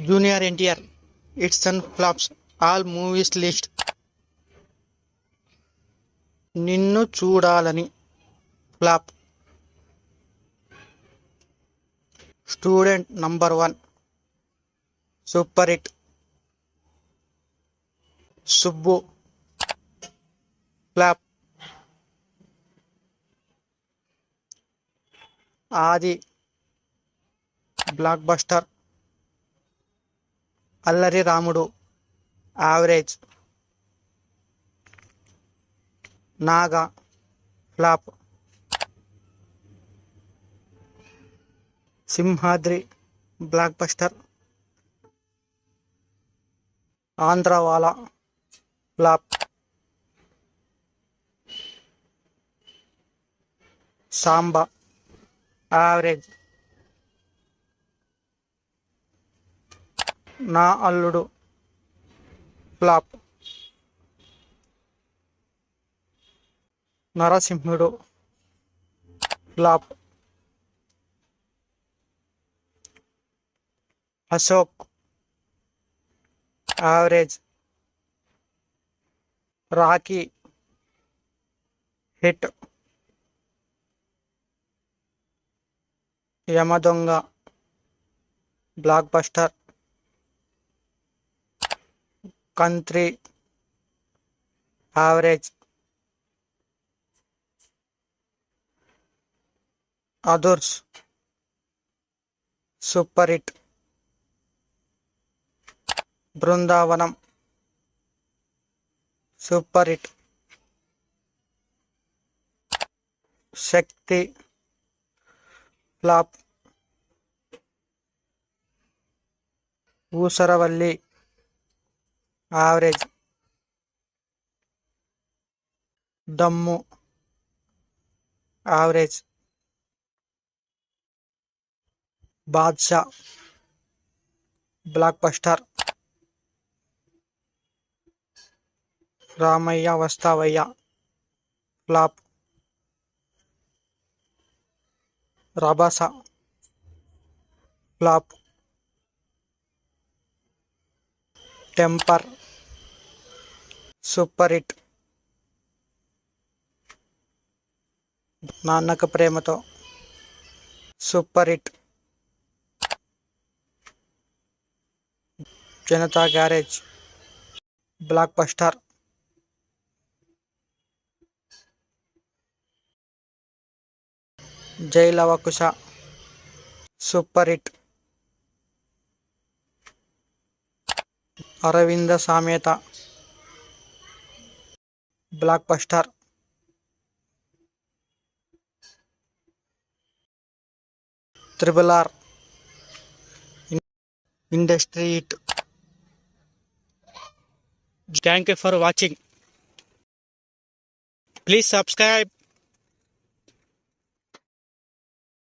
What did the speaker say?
Junior NTR, its son flops, all movies list. Ninnu Choodalani flop. Student number 1 super hit. Subbu flop. Aadi blockbuster. Allari Ramudu average. Naaga flop. Simhadri blockbuster. Andhrawala flop. Samba average. Naa Alludu flop. Narasimhudu flop. Ashok average. Rakhi hit. Yamadonga blockbuster. Kantri average. Adhurs super hit. Brindavanam super hit. Shakti flop. Oosaravelli average. Dammu average. Baadshah blockbuster. Ramayya Vasthavayya flop. Rabhasa flop. Temper super hit. Nannaku Prematho super hit. Janatha garage block buster. జై Lavakusa super hit. Aravinda సామెత block buster. RRR industry hit. Thank you for watching. Please subscribe.